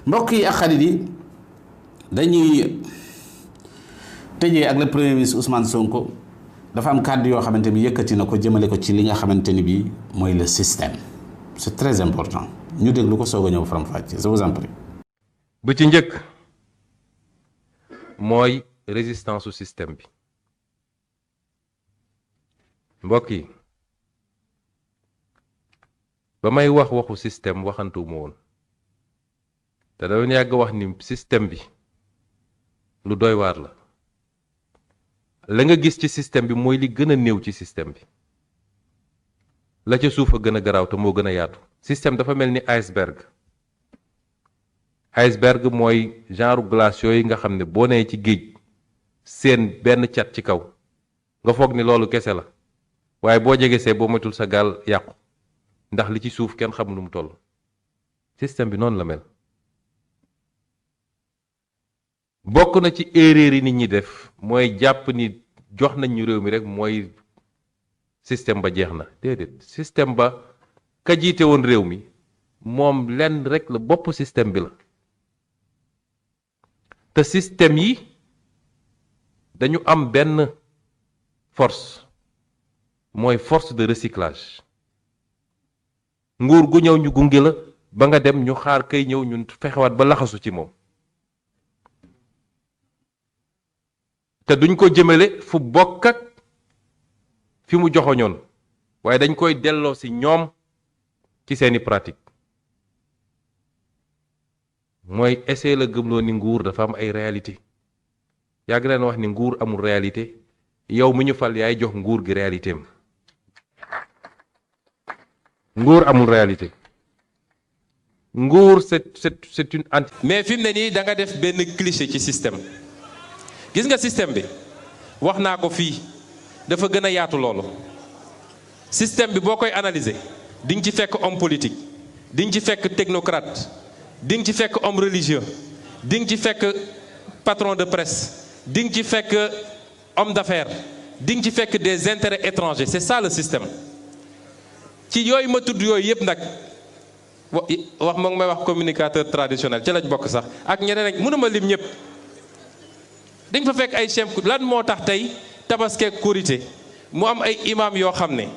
mbokk yi ak xarit yi dañuy tëjee ak le premier ministre Ousmane Sonko dafa am kàddu yoo xamante ni yëkkati na ko jëmale ko ci li nga xamante ni bii mooy le système c'est très important ñu déglu ko soog a ñëw faram-fàcce je vous en prie. bu ci njëkk mooy résistance au système bi mbokk yi ba may wax waxu système waxantuwuma woon te dañu yàgg wax ni système bi lu doy waar la nga gis ci système bi mooy li gën a néew ci système bi la ca suuf a gën a garaaw te moo gën a yaatu système dafa mel ni iceberg mooy genre glace yooyu nga xam ne boo nee ci géej seen benn cat ci kaw nga foog ni loolu kese la waaye boo jegesee boo matul sa gaal yàqu ndax li ci suuf kenn xamul nu mu toll système bi noonu la mel bokk na ci erreur yi nit ñi def mooy jàpp ni jox nañ ñu réew mi rek mooy système ba jeex na déedéet système ba ka jiite woon réew mi moom lenn rek la bopp système bi la te système yi dañu am benn force mooy force de recyclage nguur gu ñëw ñu gunge la ba nga dem ñu xaar kay ñëw ñun fexewaat ba laxasu ci moom te duñ ko jëmale fu bokk ak fi mu joxoñoon waaye dañ koy delloo ci ñoom ci seeni pratique mooy essayer la gëmloo ni nguur dafa am ay réalité yàgg leen wax ni nguur amul réalité yow mi ñu fal yaay jox nguur gi réalité am nguur amul réalité nguur c'est une anti mais fi mu ne nii da nga def benn cliché ci système gis nga système bi wax naa ko fii dafa gën a yaatu loolu système bi boo koy analyser di nga ci fekk homme politique di nga ci fekk technocrate di nga ci fekk homme religieux di nga ci fekk patron de presse di nga ci fekk homme d'affaires di nga ci fekk des intérêts étrangers c'est ça le système ci yooyu ma tudd yooyu yëpp nag wax ma ngi may wax communicateur traditionnel ci lañ bokk sax ak ñeneen ak mënuma lim ñëpp dañ fa fekk ay chef lan moo tax tey tabaski korité mu am ay imam yoo xam ne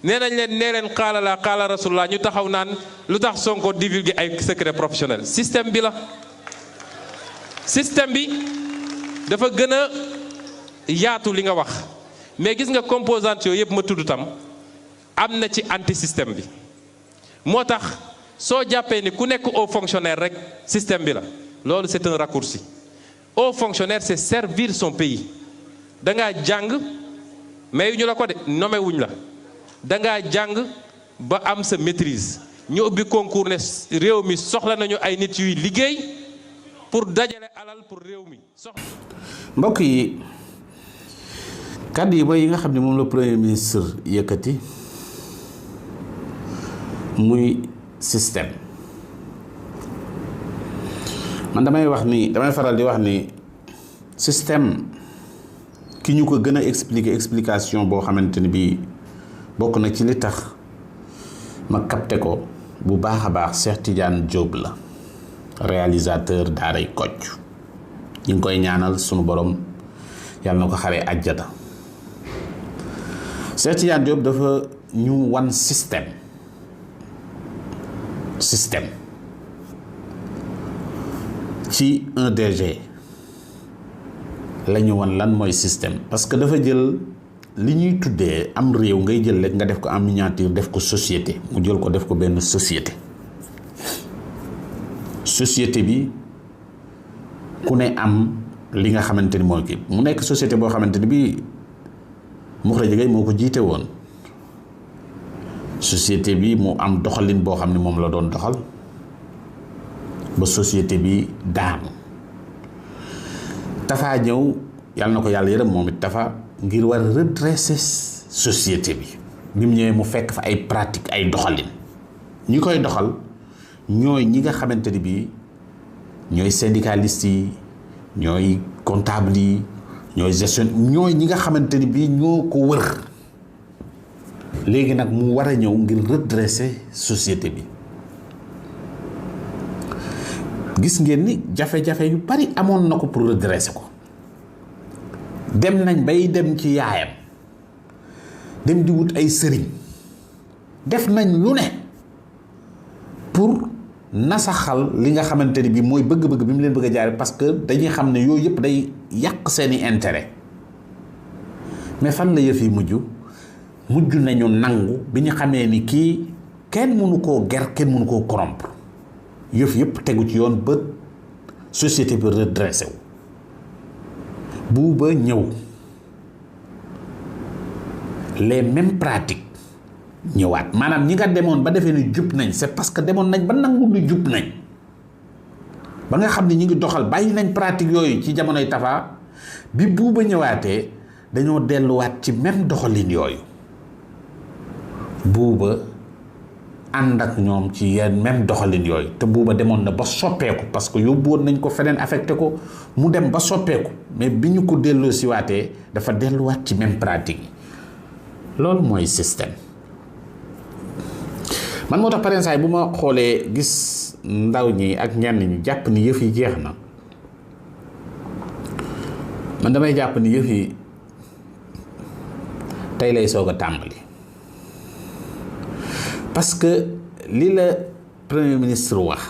nee nañ leen nee leen xaala la xaala rasulullah ñu taxaw naan lu tax Sonko divulguer ay secret professionnel système bi la système bi dafa gën a yaatu li nga wax mais gis nga composante yooyu yëpp ma tudd tam am na ci anti système bi moo tax soo jàppee ni ku nekk haut fonctionnaire rek système bi la loolu c'est un raccourci haut fonctionnaire c'est servir son pays da ngaa jàng mais ñu la ko de nommé wuñ la da ngaa jàng ba am sa maîtrise ñu ubbi concours ne réew mi soxla nañu ay nit yuy liggéey pour dajale alal pour réew mi soxla. mbokk yi kàddu yi mooy yi nga xam ne moom la premier ministre yëkkati muy système man damay faral di wax ni système ki ñu ko gën a explication boo xamante ni bii bokk na ci li tax ma capté ko bu baax a baax Cheikh Tidiane Diop la réalisateur daaray Kocc ñu ngi koy ñaanal sunu borom yàlla na ko xaree àjjana Cheikh Tidiane Diop dafa ñu wan système ci un DG la ñu wan lan mooy système parce que dafa jël li ñuy tuddee am réew ngay jël rek nga def ko en miniature def ko société mu jël ko def ko benn société bi ku ne am li nga xamante ni mooy kii mu nekk société boo xamante ni bii Moukhraj Gueye moo ko jiite woon société bi mu am doxalin boo xam ne moom la doon doxal ba société bi daanu Tafa ñëw yàlla na ko yàlla yërëm moom it Tafa ngir war a redresser société bi mu ñëwee mu fekk fa ay pratique ay doxalin ñi koy doxal ñooy ñi nga xamante ni bii ñooy syndicalistes yi ñooy comptable yi ñooy gestion ñooy ñi nga xamante ni bii ñoo ko wër léegi nag mu war a ñëw ngir redresser société bi gis ngeen ni jafe-jafe yu bari amoon na ko pour redresser ko dem nañ bay dem ci yaayam dem di wut ay sëriñ def nañ lu ne pour nasaxal li nga xamante ni bi mooy bëgg-bëgg bi mu leen bëgg a jaare parce que dañuy xam ne yooyu yëpp day yàq seeni intérêt mais fan la yëf yi mujj nañu nangu bi ñu xamee ni kii kenn mënu koo ger kenn mënu koo corrompre yëf yëpp tegu ci yoon ba société bi redressé wu Buuba ñëw les mêmes pratiques ñëwaat maanaam ñi nga demoon ba defee ni jub nañ c'est parce que demoon nañ ba nangu ni jub nañ ba nga xam ne ñi ngi doxal bàyyi nañ pratique yooyu ci jamonoy Tafa bi Buuba ñëwaatee dañoo delluwaat ci même doxalin yooyu Buuba ànd ak ñoom ci yenn même doxalin yooyu te Buuba demoon na ba soppeeku parce que yóbbu woon nañ ko feneen affecté ko mu dem ba soppeeku mais bi ñu ko delloo siwaatee dafa delluwaat ci même pratique yi loolu mooy système man moo tax par exemple bu ma xoolee gis ndaw ñi ak ñenn ñi jàpp ni yëf yi jeex na man damay jàpp ni yëf yi tey lay soog a tàmbali parce que li la premier ministre wax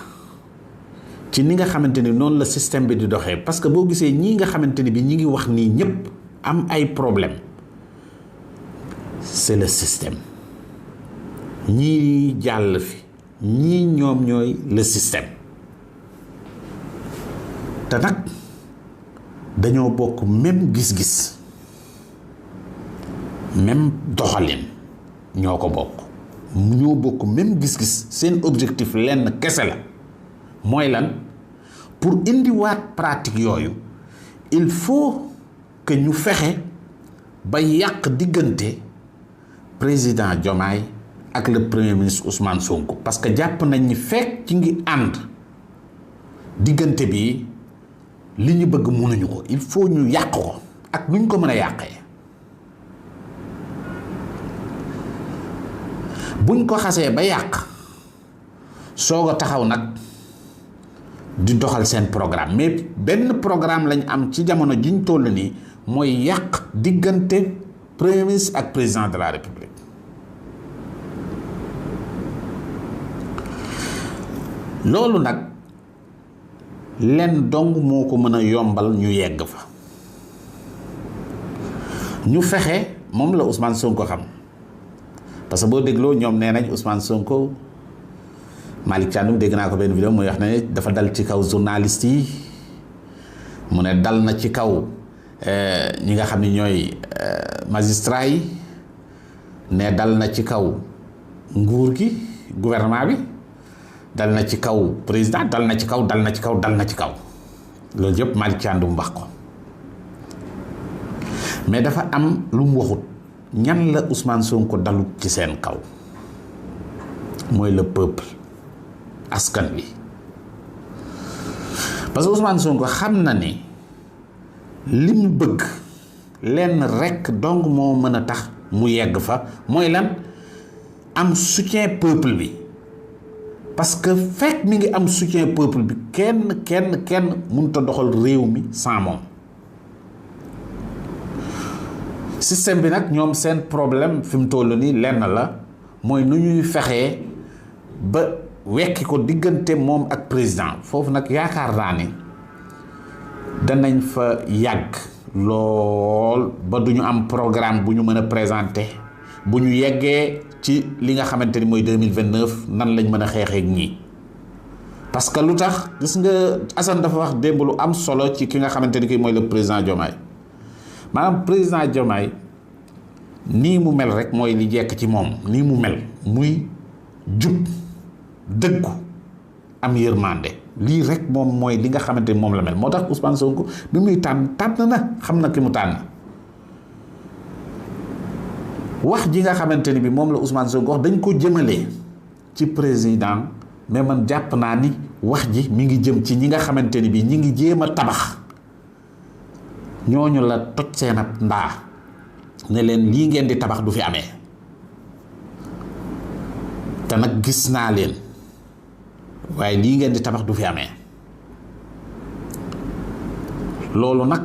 ci ni nga xamante ni noonu la système bi di doxee parce que boo gisee ñii nga xamante ni bi ñi ngi wax nii ñëpp am ay problème c'est le système ñii jàll fi ñii ñoom ñooy le système te nag dañoo bokk même gis-gis même doxalin ñoo ko bokk ñoo bokk même gis-gis seen objectif lenn kese la mooy lan pour indiwaat pratique yooyu il faut que ñu fexe ba yàq diggante président Diomaye ak le premier ministre Ousmane Sonko parce que jàpp nañ ni fekk ci ngi ànd diggante bi li ñu bëgg mënuñu ko il faut ñu yàq ko ak nuñ ko mën a yàqee buñ ko xasee ba yàq soog a taxaw nag di doxal seen programme mais benn programme lañ am ci jamono jiñ toll nii mooy yàq diggante premier ministre ak président de la république loolu nag lenn dong moo ko mën a yombal ñu yegg fa ñu fexe moom la Ousmane Sonko xam parce que boo dégloo ñoom nee nañ Ousmane Sonko Malick Thiandoum dégg naa ko benn vidéo muy wax ne dafa dal ci kaw journaliste yi mu ne dal na ci kaw ñi nga xam ne ñooy magistrat yi ne dal na ci kaw nguur gi gouvernement bi dal na ci kaw président dal na ci kaw loolu yëpp Malick Thiandoum wax ko mais dafa am lu mu waxut ñan la Ousmane Sonko dalut ci seen kaw mooy le peuple askan wi parce que Ousmane Sonko xam na ni li mu bëgg lenn rekk donc moo mën a tax mu yegg fa mooy lan am soutien peuple bi parce que fekk mi ngi am soutien peuple bi kenn mënut a doxal réew mi sans moom système bi nag ñoom seen problème fi mu toll nii lenn la mooy nu ñuy fexee ba wekki ko diggante moom ak président foofu nag yaakaar naa ni danañ fa yàgg lool ba du ñu am programme bu ñu mën a présenter bu ñu yeggee ci li nga xamante ni mooy 2029 nan lañ mën a xeexeek ñii parce que lu tax gis nga Assane dafa wax démb lu am solo ci ki nga xamante ni kii mooy le président Diomaye maanaam président Diomaye nii mu mel rek mooy li jekk ci moom nii mu mel muy jub dëggu am yërmande lii rek moom mooy li nga xamante ni moom la mel moo tax Ousmane Sonko bi muy tànn na xam na ki mu tànn wax ji nga xamante ni bi moom la Ousmane Sonko wax dañ ko jëmalee ci président mais man jàpp naa ni wax ji mi ngi jëm ci ñi nga xamante ni bi ñi ngi jéem a tabax ñooñu la toj seen ab ndaa ne leen lii ngeen di tabax du fi amee te nag gis naa leen waaye lii ngeen di tabax du fi amee loolu nag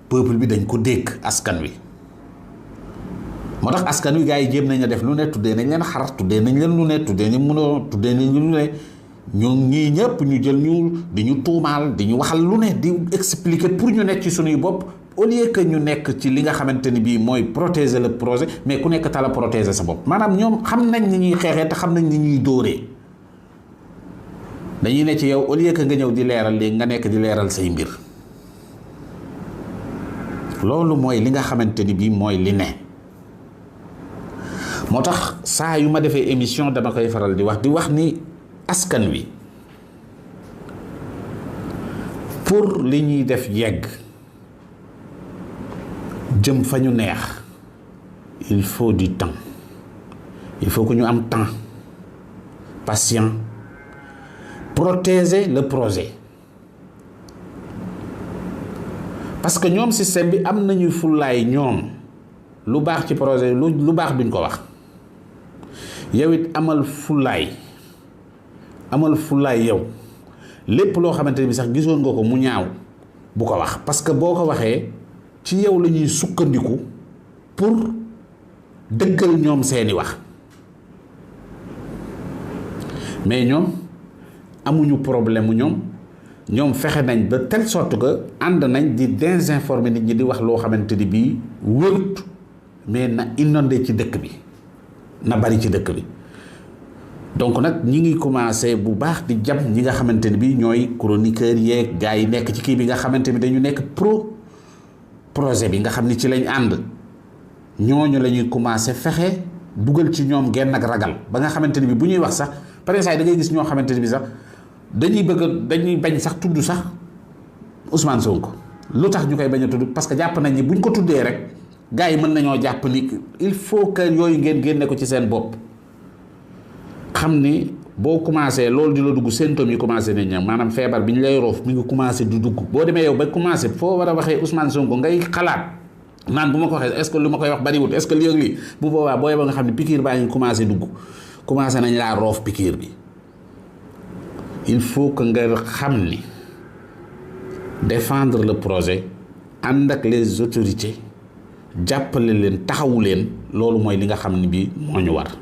peuple bi dañ ko dégg askan wi moo tax askan wi gars yi jéem nañ a def lu ne tuddee nañ leen xar tuddee nañ leen lu ne tuddee nañ mënoo tuddee nañ lu ne ñoom ñii ñëpp ñu jël ñu di ñu tuumaal di ñu waxal lu ne di expliquer pour ñu nekk ci suñuy bopp au lieu que ñu nekk ci li nga xamante ni bii mooy protéger le projet mais ku nekk tala protéger sa bopp maanaam ñoom xam nañ ni ñuy xeexee te xam nañ ni ñuy dóoree dañuy ne ci yow au lieu que nga ñëw di leeral léegi nga nekk di leeral say mbir loolu mooy li nga xamante ni bii mooy li ne moo tax saa yu ma defee émission dama koy faral di wax ni askan wi pour li ñuy def yegg jëm fa ñu neex il faut du temps il faut que ñu am temps patient protéger le projet parce que ñoom système bi am nañu fullaay ñoom lu baax ci projet lu baax duñ ko wax yow it amal fullaay yow lépp loo xamante ni bi sax gisoon nga ko mu ñaaw bu ko wax parce que boo ko waxee ci yow la ñuy sukkandiku pour dëggal ñoom seeni wax mais ñoom amuñu problème ñoom fexe nañ de telle sorte que ànd nañ di désinformer nit ñi di wax loo xamante ni bii wërut mais na inondé ci dëkk bi na bari ci dëkk bi donc nag ñi ngi commencé bu baax di jam ñi nga xamante ni bii ñooy chroniqueurs yeeg gars yi nekk ci kii bi nga xamante ni dañu nekk projet bi nga xam ni ci lañ ànd ñooñu la ñuy commencé fexe dugal ci ñoom genn ak ragal ba nga xamante ni bi bu ñuy wax sax par exemple da ngay gis ñoo xamante ni bi sax dañuy bañ sax tudd sax Ousmane Sonko lu tax ñu koy bañ a tudd parce que jàpp nañ ni buñ ko tuddee rek gars yi mën nañoo jàpp ni il faut que yooyu ngeen génne ko ci seen bopp xam ni boo commencé loolu di la dugg symptômes yi commencé nañ ñam maanaam feebar bi ñu lay roof mi ngi commencé du dugg boo demee yow ba commencé foo war a waxee Ousmane Sonko ngay xalaat naan bu ma ko waxee est-ce que lu ma koy wax bariwut est-ce que lii ak lii bu boobaa booy ba nga xam ne piqûre baa ngi commencé dugg commencé nañ laa roof piqûre bi il faut que nga xam ni défendre le projet ànd ak les autorités jàppale leen taxawu leen loolu mooy li nga xam ni bii moo ñu war